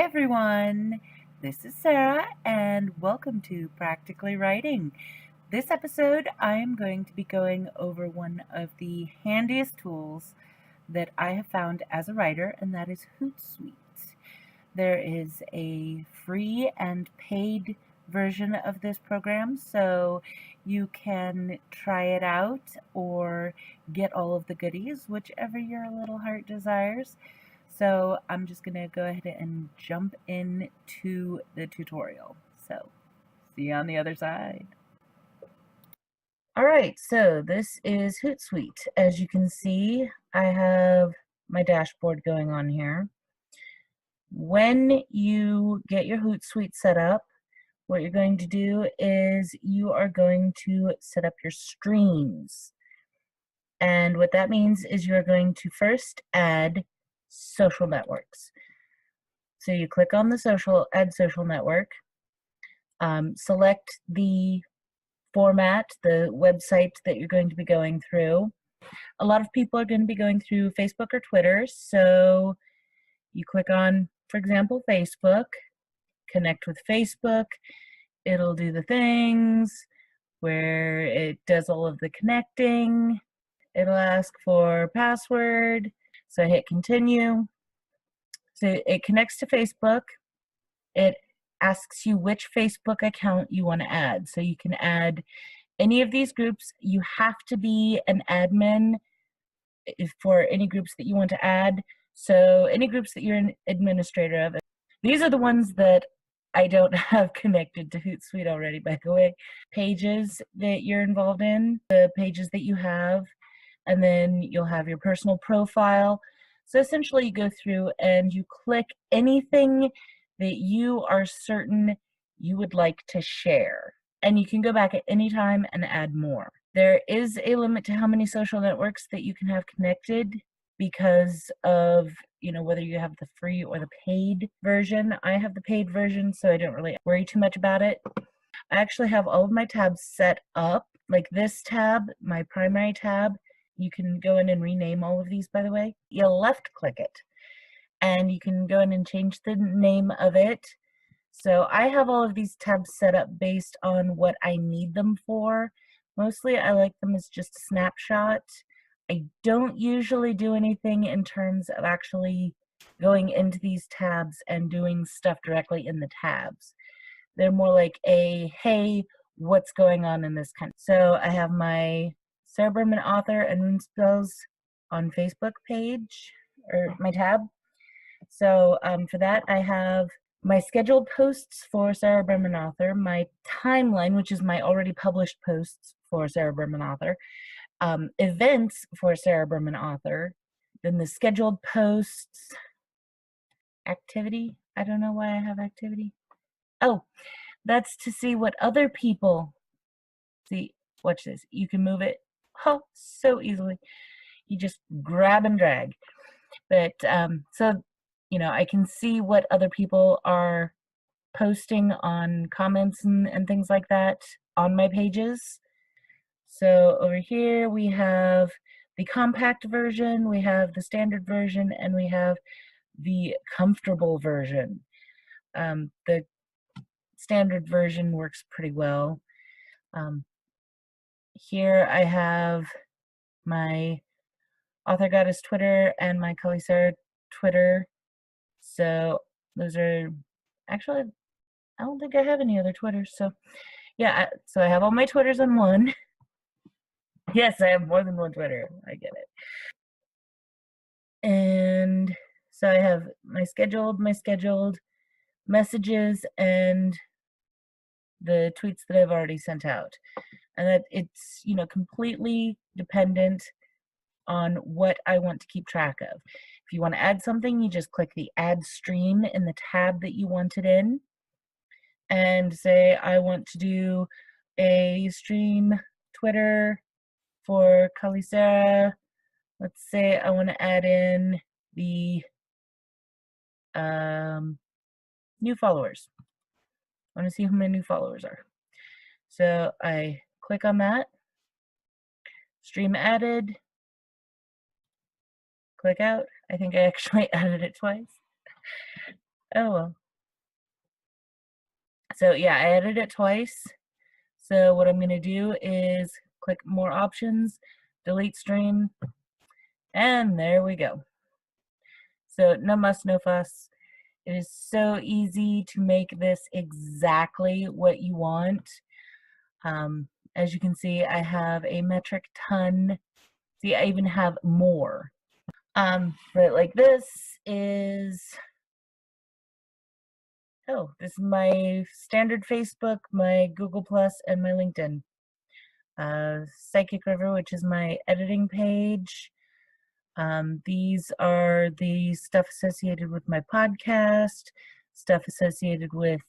everyone, this is Sarah and welcome to Practically Writing. This episode I am going to be going over one of the handiest tools that I have found as a writer, and that is Hootsuite. There is a free and paid version of this program, so you can try it out or get all of the goodies, whichever your little heart desires. So I'm just going to go ahead and jump into the tutorial. So see you on the other side. All right, so this is Hootsuite. As you can see, I have my dashboard going on here. When you get your Hootsuite set up, what you're going to do is you are going to set up your streams. And what that means is you're going to first add social networks. So you click on the add social network, select the format, the website that you're going to be going through. A lot of people are going to be going through Facebook or Twitter, so you click on, for example, Facebook, connect with Facebook. It'll do the things where it does all of the connecting. It'll ask for password, so I hit continue. So it connects to Facebook. It asks you which Facebook account you want to add. So you can add any of these groups. You have to be an admin for any groups that you want to add. So any groups that you're an administrator of. These are the ones that I don't have connected to Hootsuite already, by the way. Pages that you're involved in, the pages that you have, and then you'll have your personal profile. So essentially you go through and you click anything that you are certain you would like to share. And you can go back at any time and add more. There is a limit to how many social networks that you can have connected because of, whether you have the free or the paid version. I have the paid version, so I don't really worry too much about it. I actually have all of my tabs set up. Like this tab, my primary tab, you can go in and rename all of these, by the way. You'll left click it and you can go in and change the name of it. So I have all of these tabs set up based on what I need them for. Mostly I like them as just a snapshot. I don't usually do anything in terms of actually going into these tabs and doing stuff directly in the tabs. They're more like a, hey, what's going on in this kind of. So I have my Sarah Berman author and Rune Spells on Facebook page, or my tab. So for that, I have my scheduled posts for Sarah Berman author, my timeline, which is my already published posts for Sarah Berman author, events for Sarah Berman author, then the scheduled posts, activity. I don't know why I have activity. Oh, that's to see what other people see. Watch this. You can move it so easily. You just grab and drag. But so I can see what other people are posting on comments and things like that on my pages. So over here we have the compact version, we have the standard version, and we have the comfortable version. The standard version works pretty well. Here I have my Author Goddess Twitter and my Cully Sarah Twitter. So those are actually, I don't think I have any other Twitters. So yeah, so I have all my Twitters on one. Yes, I have more than one Twitter. I get it. And so I have my scheduled messages, and the tweets that I've already sent out. And that it's, completely dependent on what I want to keep track of. If you want to add something, you just click the add stream in the tab that you want it in and say, I want to do a stream Twitter for Cully Sarah. Let's say I want to add in the new followers. I want to see who my new followers are. So I click on that, stream added, click out. I think I actually added it twice. Oh well. So yeah, I edited it twice. So what I'm going to do is click more options, delete stream, and there we go. So no muss, no fuss. It is so easy to make this exactly what you want. As you can see, I have a metric ton. See, I even have more. But like this is, this is my standard Facebook, my Google Plus, and my LinkedIn. Psychic River, which is my editing page. These are the stuff associated with my podcast, stuff associated with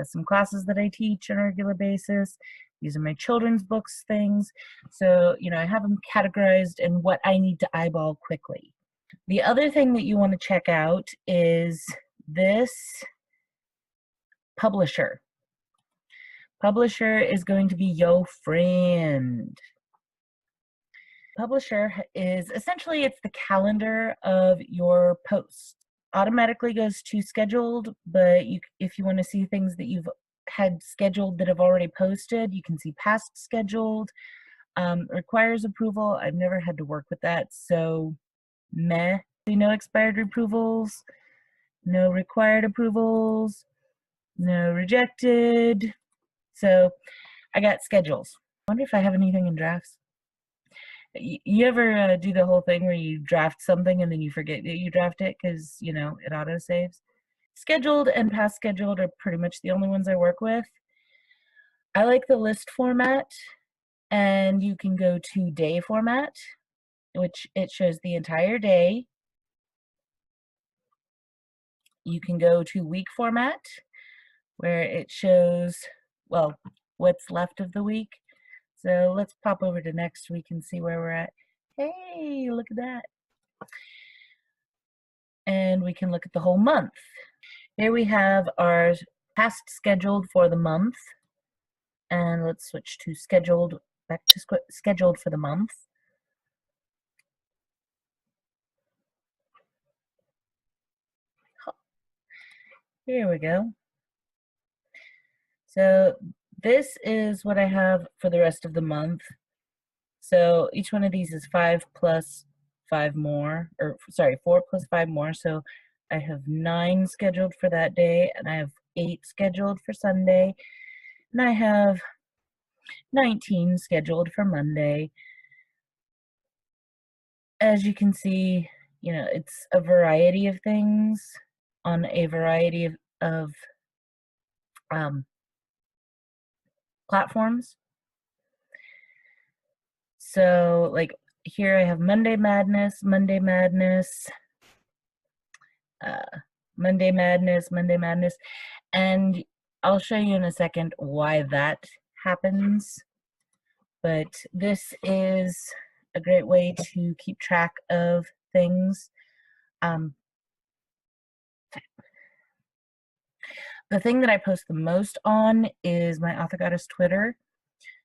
some classes that I teach on a regular basis. These are my children's books things. So, I have them categorized in what I need to eyeball quickly. The other thing that you want to check out is this publisher. Publisher is going to be your friend. Publisher is essentially, it's the calendar of your posts. Automatically goes to scheduled, but if you want to see things that you've had scheduled that have already posted, you can see past scheduled. Requires approval. I've never had to work with that, so meh. No expired approvals, no required approvals, no rejected. So I got schedules. I wonder if I have anything in drafts. You ever do the whole thing where you draft something and then you forget that you draft it because, it auto saves? Scheduled and past scheduled are pretty much the only ones I work with. I like the list format, and you can go to day format, which it shows the entire day. You can go to week format, where it shows, well, what's left of the week. So let's pop over to next week and see where we're at. Hey, look at that. And we can look at the whole month. Here we have our past scheduled for the month. And let's switch to scheduled, back to scheduled for the month. Here we go. So this is what I have for the rest of the month. So each one of these is 5 plus 5 more, or sorry, 4 plus 5 more. So I have 9 scheduled for that day, and I have 8 scheduled for Sunday, and I have 19 scheduled for Monday. As you can see, it's a variety of things on a variety of platforms. So like here I have Monday Madness, Monday Madness, Monday Madness, Monday Madness, and I'll show you in a second why that happens. But this is a great way to keep track of things. The thing that I post the most on is my Author Goddess Twitter.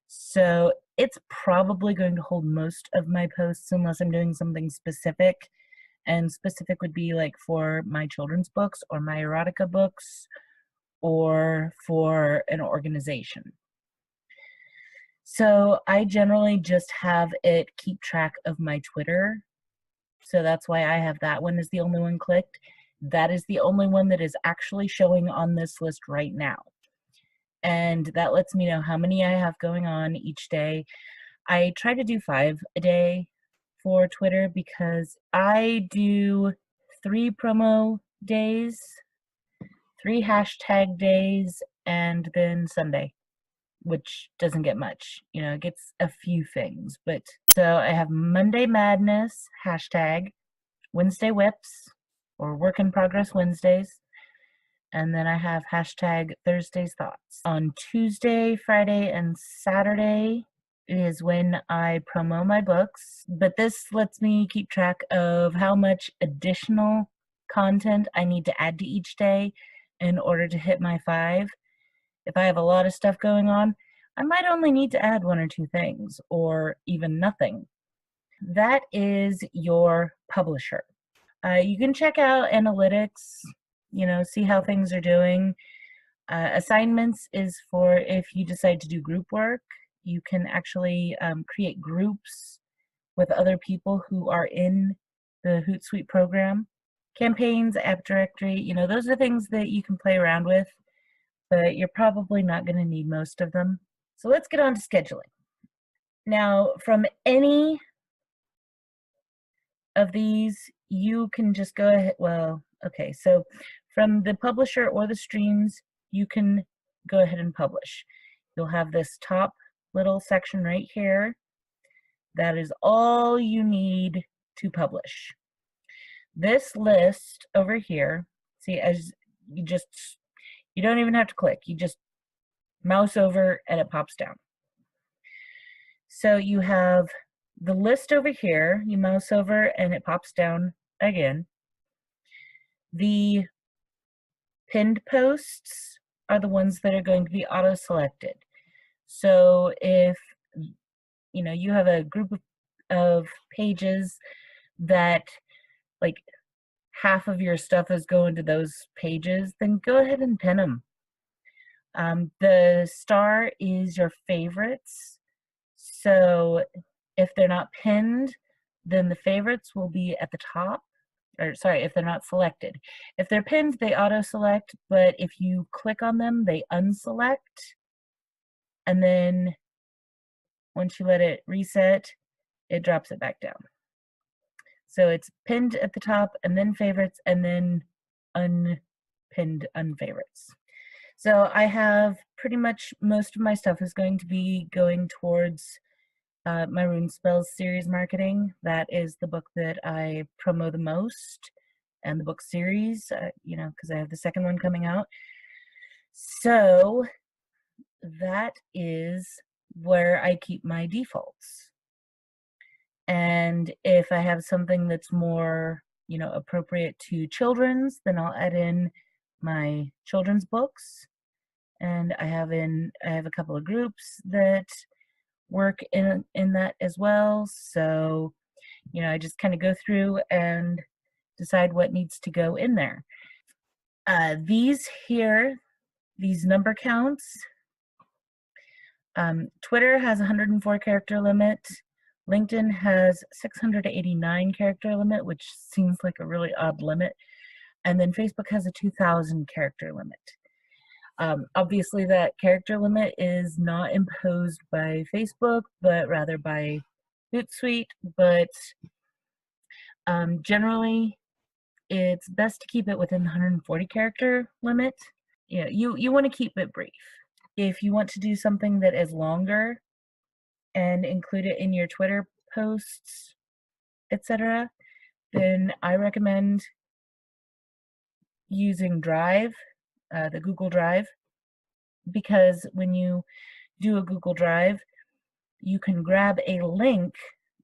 So it's probably going to hold most of my posts unless I'm doing something specific. And specific would be like for my children's books or my erotica books or for an organization. So I generally just have it keep track of my Twitter. So that's why I have that one as the only one clicked. That is the only one that is actually showing on this list right now. And that lets me know how many I have going on each day. I try to do 5 a day for Twitter because I do 3 promo days, 3 hashtag days, and then Sunday, which doesn't get much. It gets a few things. But so I have Monday Madness hashtag, Wednesday Whips, or Work in Progress Wednesdays, and then I have hashtag Thursday's Thoughts. On Tuesday, Friday, and Saturday is when I promo my books, but this lets me keep track of how much additional content I need to add to each day in order to hit my 5. If I have a lot of stuff going on, I might only need to add 1 or 2 things, or even nothing. That is your publisher. You can check out analytics. see how things are doing. Assignments is for if you decide to do group work. You can actually create groups with other people who are in the Hootsuite program. Campaigns, app directory, those are things that you can play around with, but you're probably not going to need most of them. So let's get on to scheduling. Now, from any of these, you can just go ahead, okay, so from the publisher or the streams, you can go ahead and publish. You'll have this top little section right here. That is all you need to publish. This list over here, see, as you don't even have to click, you just mouse over and it pops down. So you have the list over here, you mouse over and it pops down again. The pinned posts are the ones that are going to be auto-selected. So if you have a group of pages that like half of your stuff is going to those pages, then go ahead and pin them. The star is your favorites. So if they're not pinned, then the favorites will be at the top. Or sorry, if they're not selected. If they're pinned, they auto-select, but if you click on them, they unselect. And then once you let it reset, it drops it back down. So it's pinned at the top, and then favorites, and then unpinned unfavorites. So I have pretty much most of my stuff is going to be going towards my Rune Spells series marketing. That is the book that I promo the most, and the book series, because I have the second one coming out. So that is where I keep my defaults. And if I have something that's more, appropriate to children's, then I'll add in my children's books. And I have a couple of groups that work in that as well. So, I just kind of go through and decide what needs to go in there. These number counts, Twitter has 104 character limit. LinkedIn has 689 character limit, which seems like a really odd limit. And then Facebook has a 2,000 character limit. Obviously, that character limit is not imposed by Facebook, but rather by Hootsuite. But generally, it's best to keep it within the 140 character limit. You want to keep it brief. If you want to do something that is longer and include it in your Twitter posts, etc., then I recommend using Drive, the Google Drive, because when you do a Google Drive, you can grab a link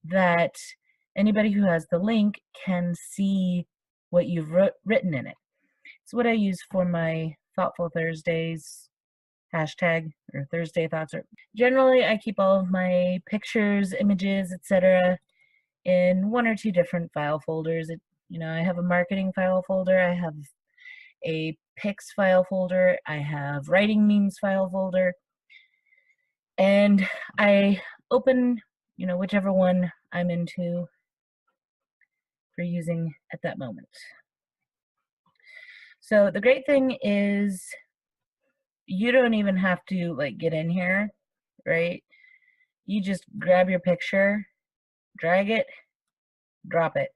that anybody who has the link can see what you've written in it. It's what I use for my Thoughtful Thursdays hashtag, or Thursday Thoughts. Or generally, I keep all of my pictures, images, etc. in one or two different file folders. I have a marketing file folder. I have a pics file folder. I have writing memes file folder. And I open, whichever one I'm into for using at that moment. So the great thing is you don't even have to get in here, right? You just grab your picture, drag it, drop it.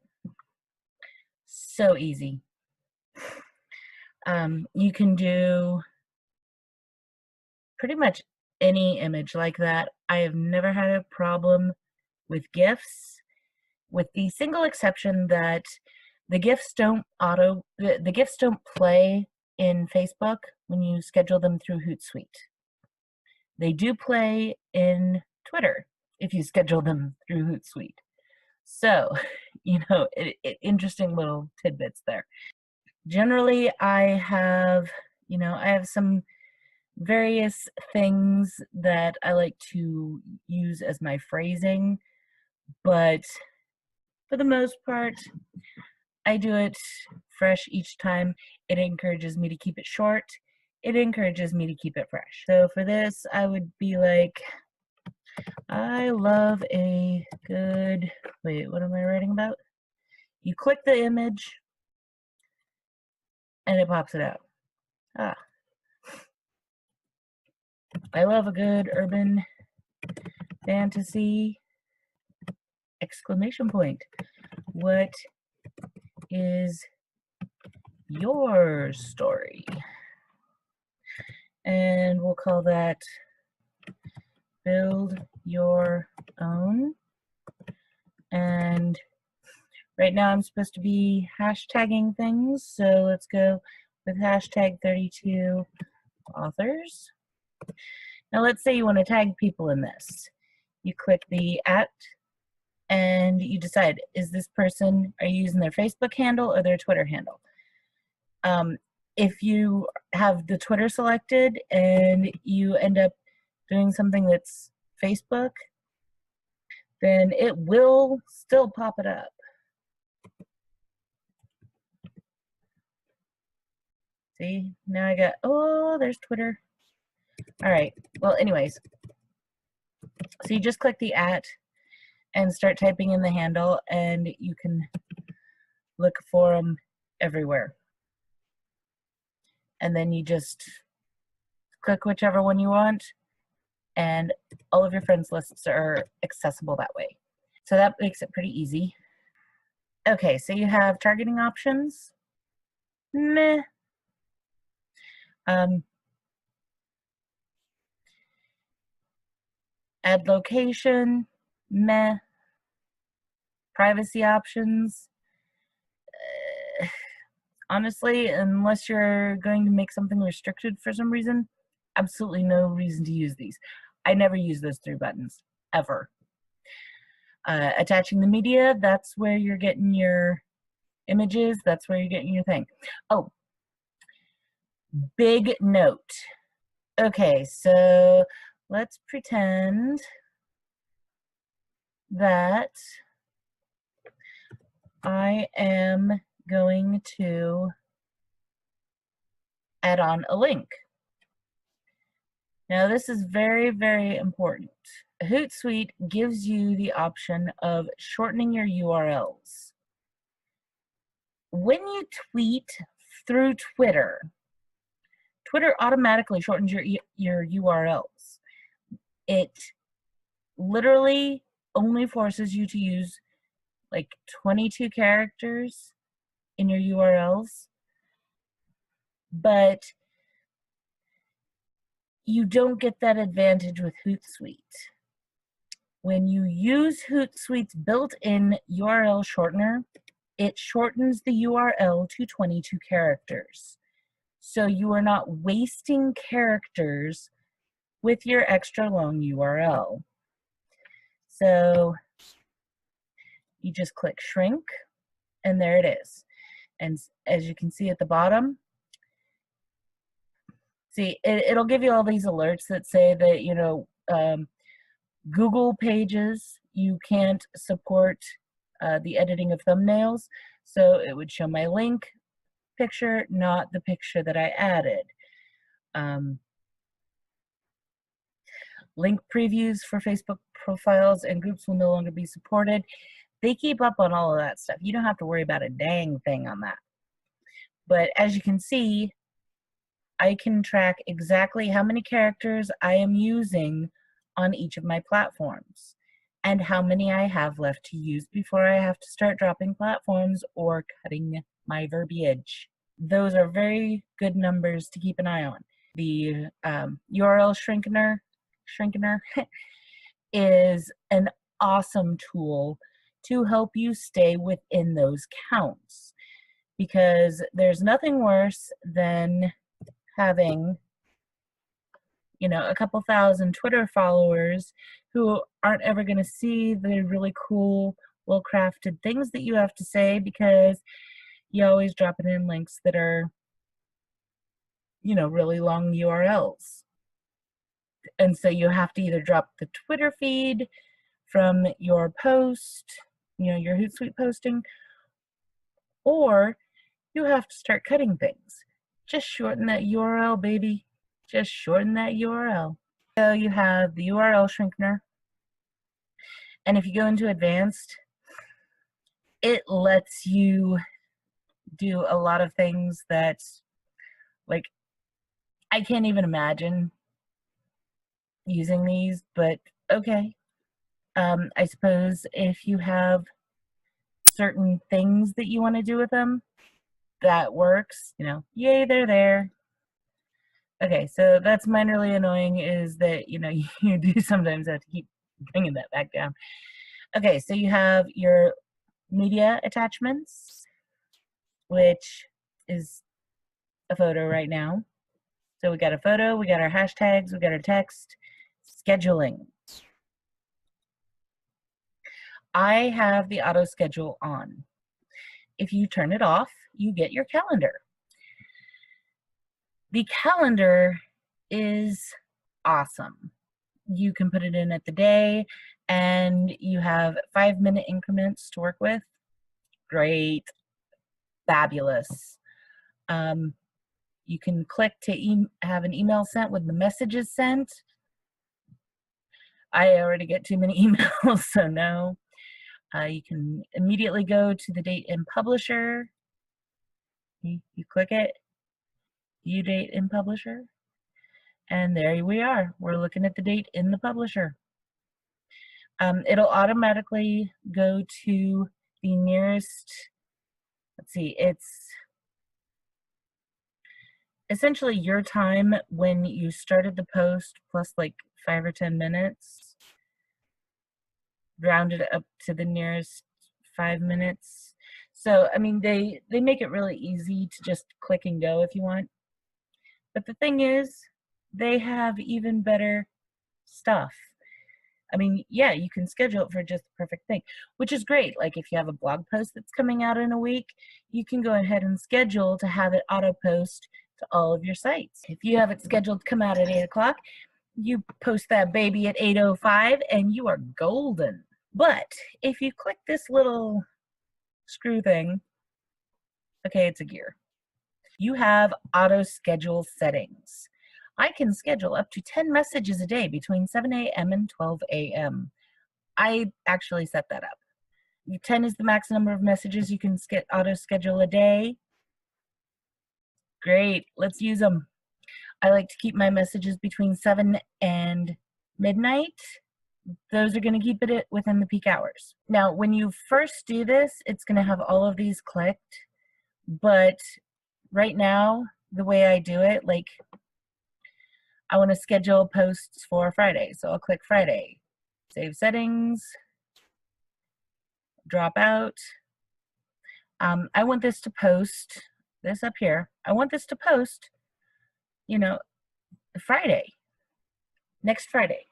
So easy. You can do pretty much any image like that. I have never had a problem with GIFs, with the single exception that the GIFs don't play in Facebook when you schedule them through Hootsuite. They do play in Twitter if you schedule them through Hootsuite. So, interesting little tidbits there. Generally, I have some various things that I like to use as my phrasing, but for the most part, I do it fresh each time. It encourages me to keep it short. It encourages me to keep it fresh. So for this, I would be like, I love a good, wait, what am I writing about? You click the image and it pops it out. Ah. I love a good urban fantasy, exclamation point. What is your story? And we'll call that build your own. And right now I'm supposed to be hashtagging things, so let's go with hashtag 32 authors. Now let's say you want to tag people in this. You click the @ and you decide, is this person, are you using their Facebook handle or their Twitter handle? If you have the Twitter selected and you end up doing something that's Facebook, then it will still pop it up. See, now I got, oh, there's Twitter. All right, well, anyways, so you just click the @ and start typing in the handle, and you can look for them everywhere. And then you just click whichever one you want, and all of your friends lists are accessible that way. So that makes it pretty easy. Okay, so you have targeting options. Meh. Add location. Meh. Privacy options. Honestly, unless you're going to make something restricted for some reason, absolutely no reason to use these. I never use those 3 buttons, ever. Attaching the media, that's where you're getting your images, that's where you're getting your thing. Oh, big note. Okay, so let's pretend that I am going to add on a link. Now this is very, very important. Hootsuite gives you the option of shortening your URLs. When you tweet through Twitter, Twitter automatically shortens your URLs. It literally only forces you to use like 22 characters in your URLs, but you don't get that advantage with Hootsuite. When you use Hootsuite's built-in URL shortener, it shortens the URL to 22 characters. So you are not wasting characters with your extra long URL. So you just click shrink, and there it is. And as you can see at the bottom, see, it'll give you all these alerts that say that, you know, Google pages, you can't support the editing of thumbnails. So it would show my link picture, not the picture that I added. Link previews for Facebook profiles and groups will no longer be supported. They keep up on all of that stuff. You don't have to worry about a dang thing on that. But as you can see, I can track exactly how many characters I am using on each of my platforms and how many I have left to use before I have to start dropping platforms or cutting my verbiage. Those are very good numbers to keep an eye on. The URL shrinkener is an awesome tool to help you stay within those counts, because there's nothing worse than having, you know, a couple thousand Twitter followers who aren't ever going to see the really cool, well-crafted things that you have to say, because you always drop it in links that are, you know, really long URLs. And so you have to either drop the Twitter feed from your post, you know, your Hootsuite posting, or you have to start cutting things. Just shorten that URL, baby. Just shorten that URL. So you have the URL shrinker, and if you go into advanced, it lets you do a lot of things that, like, I can't even imagine using these, but okay. I suppose if you have certain things that you want to do with them, that works. You know, yay, they're there. Okay, so that's minorly annoying, is that, you know, you do sometimes have to keep bringing that back down. Okay, so you have your media attachments, which is a photo right now. So we got a photo, we got our hashtags, we got our text. Scheduling. I have the auto schedule on. If you turn it off, you get your calendar. The calendar is awesome. You can put it in at the day, and you have 5-minute increments to work with. Great. Fabulous. You can click to have an email sent when the message is sent. I already get too many emails, so no. You can immediately go to the date in publisher. You click it, view date in publisher, and there we are. We're looking at the date in the publisher. It'll automatically go to the nearest, let's see, it's essentially your time when you started the post plus like 5 or 10 minutes, rounded up to the nearest 5 minutes. So, I mean, they make it really easy to just click and go if you want. But the thing is, they have even better stuff. I mean, yeah, you can schedule it for just the perfect thing, which is great. Like if you have a blog post that's coming out in a week, you can go ahead and schedule to have it auto post to all of your sites. If you have it scheduled to come out at 8 o'clock, you post that baby at 8:05 and you are golden. But if you click this little screw thing, okay, it's a gear. You have auto schedule settings. I can schedule up to 10 messages a day between 7 a.m. and 12 a.m. I actually set that up. 10 is the max number of messages you can auto schedule a day. Great, let's use them. I like to keep my messages between 7 and midnight. Those are going to keep it within the peak hours. Now, when you first do this, it's going to have all of these clicked, but right now, the way I do it, like, I want to schedule posts for Friday, so I'll click Friday, save settings, drop out. I want this to post, this up here, I want this to post, you know, Friday, next Friday.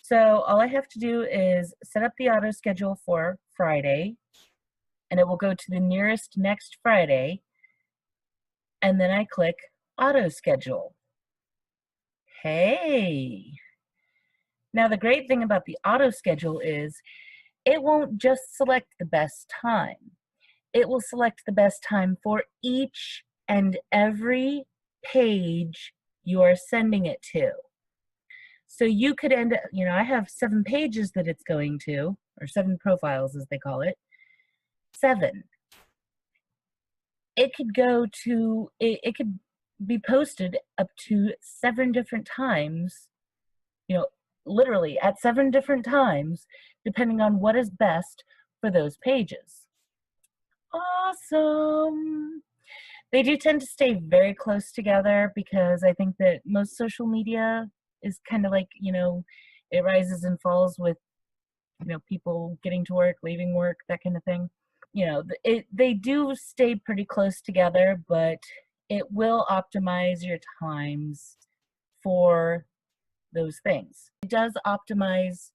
So all I have to do is set up the auto schedule for Friday, and it will go to the nearest next Friday, and then I click auto schedule. Hey. Now the great thing about the auto schedule is it won't just select the best time. It will select the best time for each and every page you are sending it to. So you could end up, you know, I have 7 pages that it's going to, or 7 profiles as they call it. 7. It could go to, it could be posted up to 7 different times, you know, literally at 7 different times, depending on what is best for those pages. Awesome. They do tend to stay very close together because I think that most social media is kind of like, you know, it rises and falls with, you know, people getting to work, leaving work, that kind of thing. You know, they do stay pretty close together, but it will optimize your times for those things. It does optimize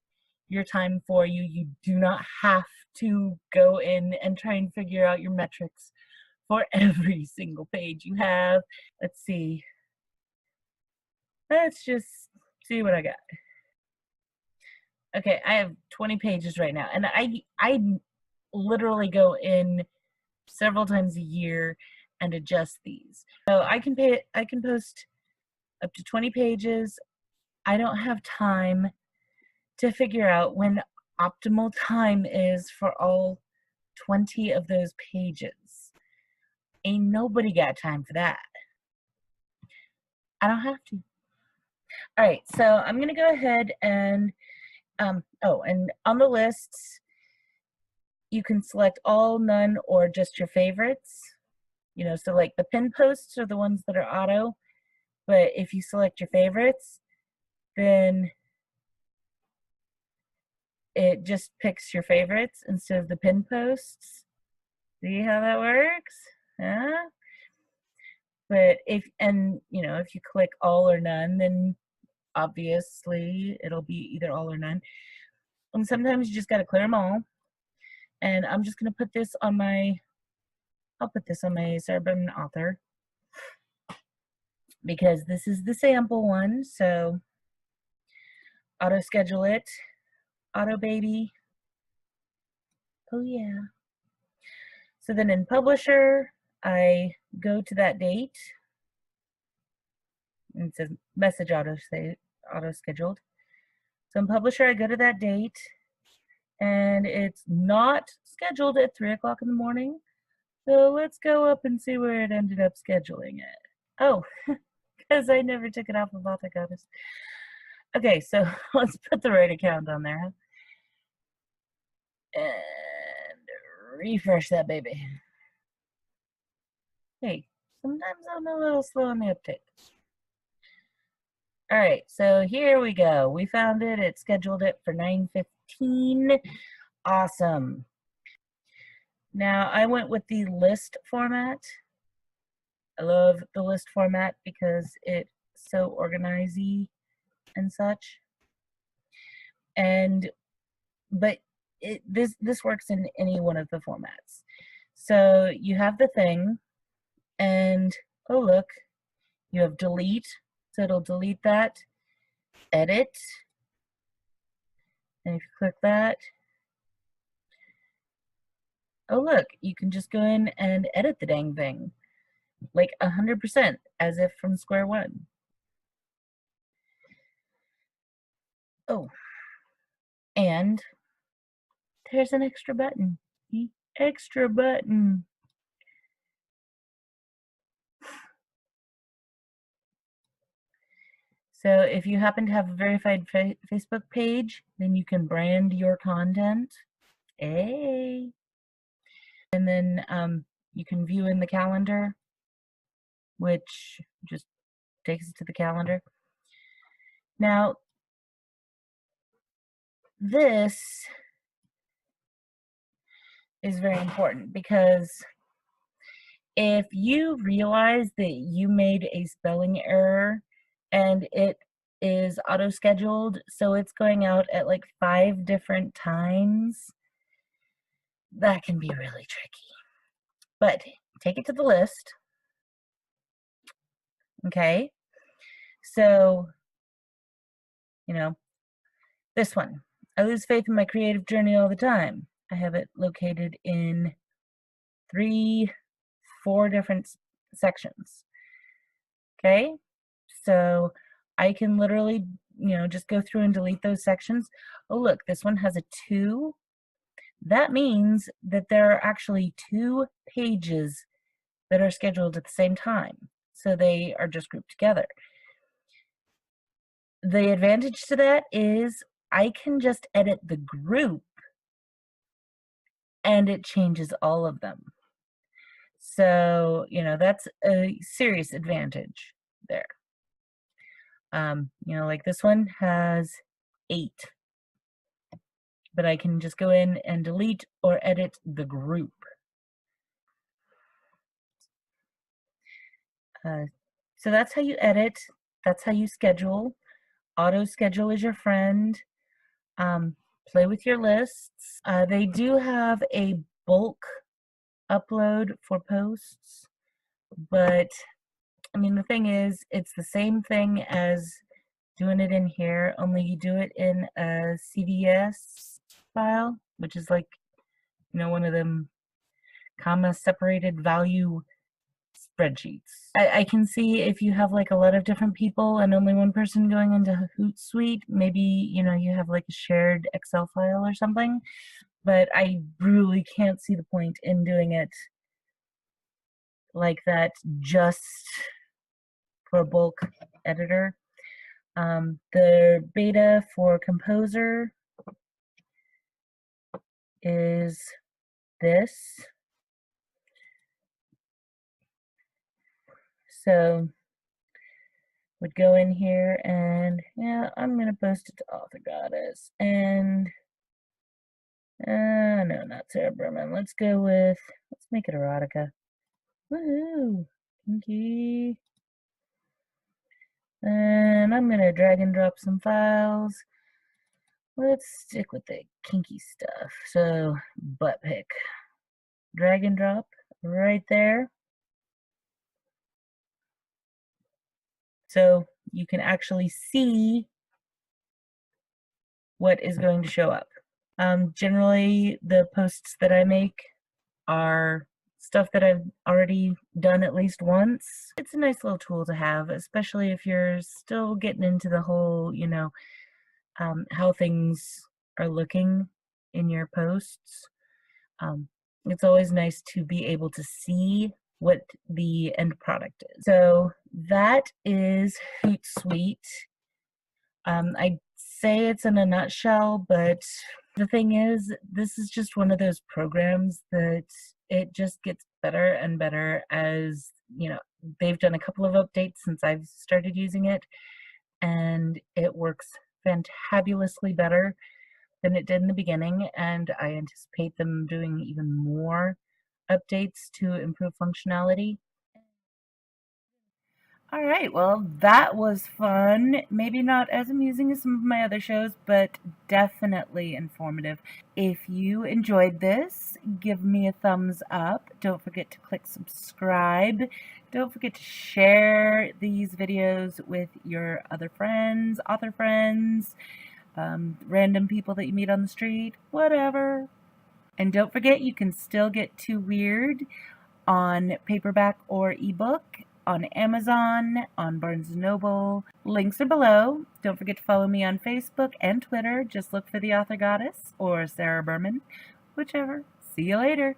your time for you. You do not have to go in and try and figure out your metrics for every single page you have. Let's see. Let's just see what I got. Okay, I have 20 pages right now, and I literally go in several times a year and adjust these. So I can post up to 20 pages. I don't have time to figure out when optimal time is for all 20 of those pages. Ain't nobody got time for that. I don't have to. All right, so I'm gonna go ahead and oh, and on the lists, you can select all, none, or just your favorites. You know, so like the pin posts are the ones that are auto, but if you select your favorites, then it just picks your favorites instead of the pin posts. See how that works? Huh? But if you click all or none, then obviously it'll be either all or none. And sometimes you just got to clear them all. And I'm just going to put this on my, I'll put this on my Cerebrum author because this is the sample one. So auto schedule it, auto baby. Oh yeah. So then in publisher, I go to that date. And it says message auto scheduled. So in publisher, I go to that date, and it's not scheduled at 3 o'clock in the morning. So let's go up and see where it ended up scheduling it. Oh, because I never took it off of Autogoddess. Okay, so let's put the right account on there. And refresh that baby. Hey, sometimes I'm a little slow on the uptake. All right, so here we go. We found it. It scheduled it for 9:15. Awesome. Now I went with the list format. I love the list format because it's so organized and such. But this works in any one of the formats. So you have the thing, and oh look, you have delete. So it'll delete that, edit, and if you click that, oh look, you can just go in and edit the dang thing, like 100%, as if from square one. Oh, and there's an extra button. The extra button. So if you happen to have a verified Facebook page, then you can brand your content. Hey. And then you can view in the calendar, which just takes it to the calendar. Now, this is very important because if you realize that you made a spelling error and it is auto-scheduled, so it's going out at like 5 different times, that can be really tricky. But take it to the list. Okay, so, this one. I lose faith in my creative journey all the time. I have it located in 4 different sections. Okay, so I can literally, just go through and delete those sections. Oh, look, this one has a 2. That means that there are actually 2 pages that are scheduled at the same time. So they are just grouped together. The advantage to that is I can just edit the group and it changes all of them. So, that's a serious advantage there. Like this one has 8, but I can just go in and delete or edit the group. So that's how you edit. That's how you schedule. Auto schedule is your friend. Play with your lists. They do have a bulk upload for posts, but I mean, the thing is, it's the same thing as doing it in here, only you do it in a CVS file, which is like, one of them comma separated value spreadsheets. I can see if you have like a lot of different people and only one person going into Hootsuite, maybe, you know, you have like a shared Excel file or something, but I really can't see the point in doing it like that just for a bulk editor. The beta for Composer is this. So would go in here and yeah, I'm gonna post it to Author Goddess and no, not Sarah Berman. Let's make it erotica. Woohoo! Kinky. And I'm gonna drag and drop some files. Let's stick with the kinky stuff. So butt pick. Drag and drop right there. So you can actually see what is going to show up. Generally, the posts that I make are stuff that I've already done at least once. It's a nice little tool to have, especially if you're still getting into the whole, you know, how things are looking in your posts. It's always nice to be able to see what the end product is. So that is Hootsuite. I say it's in a nutshell, but the thing is, this is just one of those programs that it just gets better and better as, you know, they've done a couple of updates since I've started using it, and it works fantabulously better than it did in the beginning, and I anticipate them doing even more updates to improve functionality. All right, well, that was fun. Maybe not as amusing as some of my other shows, but definitely informative. If you enjoyed this, give me a thumbs up. Don't forget to click subscribe. Don't forget to share these videos with your other friends, author friends, random people that you meet on the street, whatever. And don't forget, you can still get Too Wyrd on paperback or ebook, on Amazon, on Barnes & Noble. Links are below. Don't forget to follow me on Facebook and Twitter. Just look for The Author Goddess or Sarah Berman, whichever. See you later.